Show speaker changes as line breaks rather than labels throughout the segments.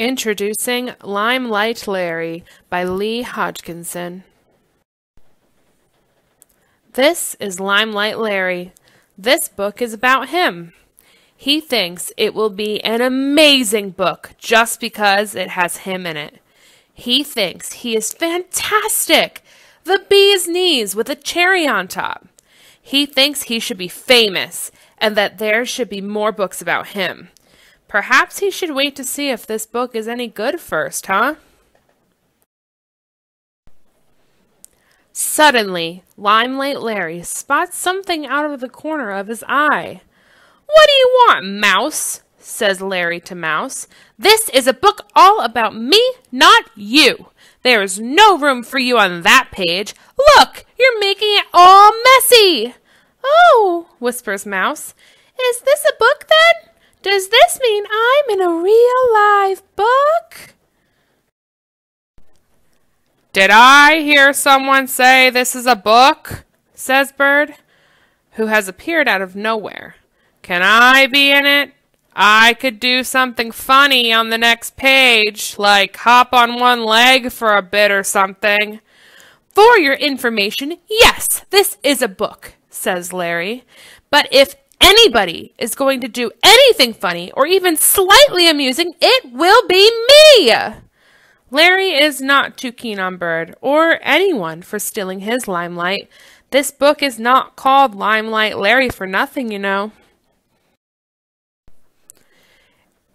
Introducing Limelight Larry by Lee Hodgkinson. This is Limelight Larry. This book is about him. He thinks it will be an amazing book just because it has him in it. He thinks he is fantastic, the bee's knees with a cherry on top. He thinks he should be famous and that there should be more books about him. Perhaps he should wait to see if this book is any good first, huh? Suddenly, Limelight Larry spots something out of the corner of his eye. "What do you want, Mouse?" says Larry to Mouse. "This is a book all about me, not you. There is no room for you on that page. Look, you're making it all messy." "Oh," whispers Mouse. "Is this a book then? Does this mean I'm in a real live book?" "Did I hear someone say this is a book?" says Bird, who has appeared out of nowhere. "Can I be in it? I could do something funny on the next page, like hop on one leg for a bit or something." "For your information, yes, this is a book," says Larry. "But if anybody is going to do anything funny or even slightly amusing, it will be me." Larry is not too keen on Bird or anyone for stealing his limelight. This book is not called Limelight Larry for nothing, you know.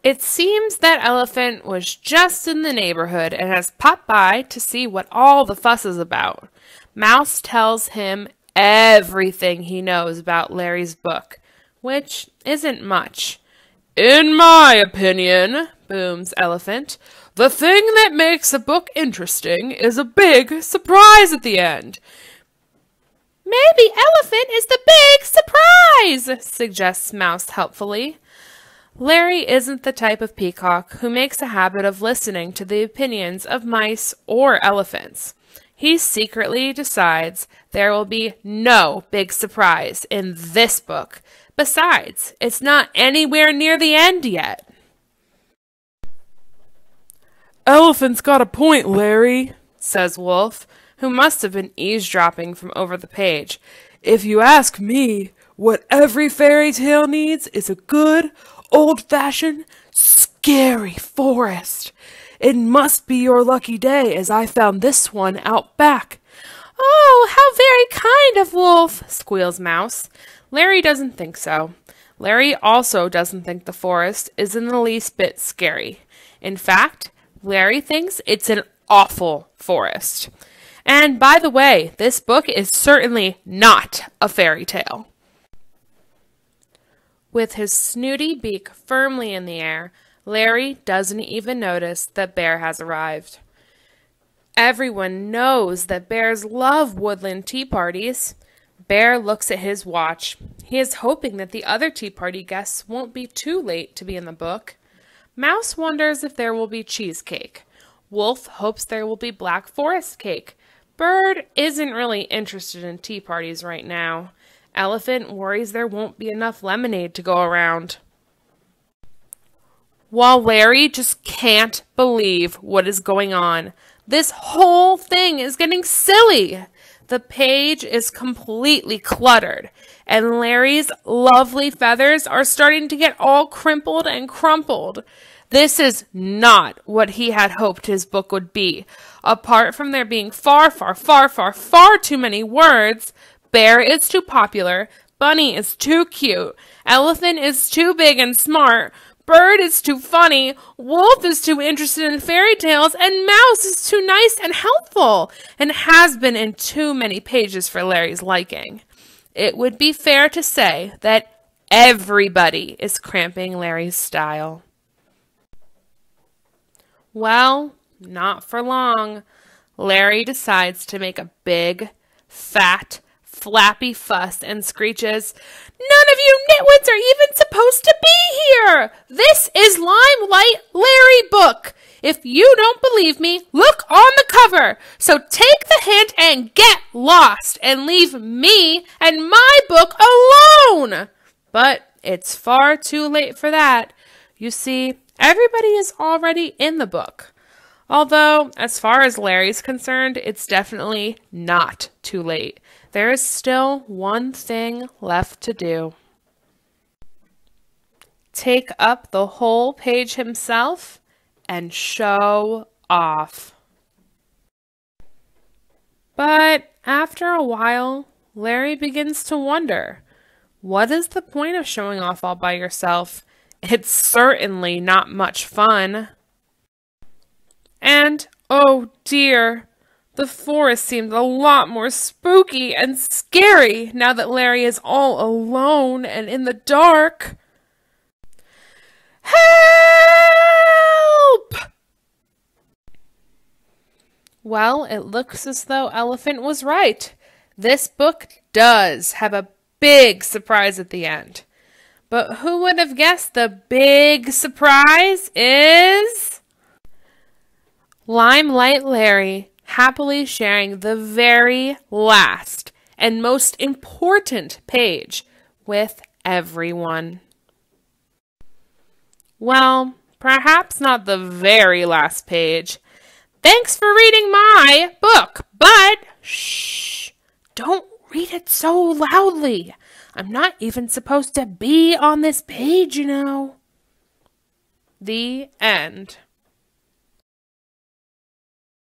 It seems that Elephant was just in the neighborhood and has popped by to see what all the fuss is about. Mouse tells him everything he knows about Larry's book, which isn't much. "In my opinion," booms Elephant, "the thing that makes a book interesting is a big surprise at the end." "Maybe Elephant is the big surprise," suggests Mouse helpfully. Larry isn't the type of peacock who makes a habit of listening to the opinions of mice or elephants. He secretly decides there will be no big surprise in this book. Besides, it's not anywhere near the end yet. "Elephant's got a point, Larry," says Wolf, who must have been eavesdropping from over the page. "If you ask me, what every fairy tale needs is a good, old-fashioned, scary forest. It must be your lucky day, as I found this one out back." "Oh, how very kind of Wolf," squeals Mouse. Larry doesn't think so. Larry also doesn't think the forest is in the least bit scary. In fact, Larry thinks it's an awful forest. And by the way, this book is certainly not a fairy tale. With his snooty beak firmly in the air, Larry doesn't even notice that Bear has arrived. Everyone knows that bears love woodland tea parties. Bear looks at his watch. He is hoping that the other tea party guests won't be too late to be in the book. Mouse wonders if there will be cheesecake. Wolf hopes there will be black forest cake. Bird isn't really interested in tea parties right now. Elephant worries there won't be enough lemonade to go around. While Larry just can't believe what is going on. This whole thing is getting silly. The page is completely cluttered, and Larry's lovely feathers are starting to get all crimpled and crumpled. This is not what he had hoped his book would be. Apart from there being far too many words, Bear is too popular, Bunny is too cute, Elephant is too big and smart, Bird is too funny, Wolf is too interested in fairy tales, and Mouse is too nice and helpful, and has been in too many pages for Larry's liking. It would be fair to say that everybody is cramping Larry's style. Well, not for long. Larry decides to make a big, fat, flappy fuss and screeches, "None of you nitwits are even supposed to be here! This is Limelight Larry book! If you don't believe me, look on the cover! So take the hint and get lost and leave me and my book alone!" But it's far too late for that. You see, Everybody is already in the book. Although, as far as Larry's concerned, it's definitely not too late. There is still one thing left to do. Take up the whole page himself and show off. But after a while, Larry begins to wonder, what is the point of showing off all by yourself? It's certainly not much fun. And, oh dear, the forest seems a lot more spooky and scary now that Larry is all alone and in the dark. Help! Well, it looks as though Elephant was right. This book does have a big surprise at the end. But who would have guessed the big surprise is Limelight Larry happily sharing the very last and most important page with everyone. Well, perhaps not the very last page. Thanks for reading my book, but shh, don't read it so loudly. I'm not even supposed to be on this page, you know. The end.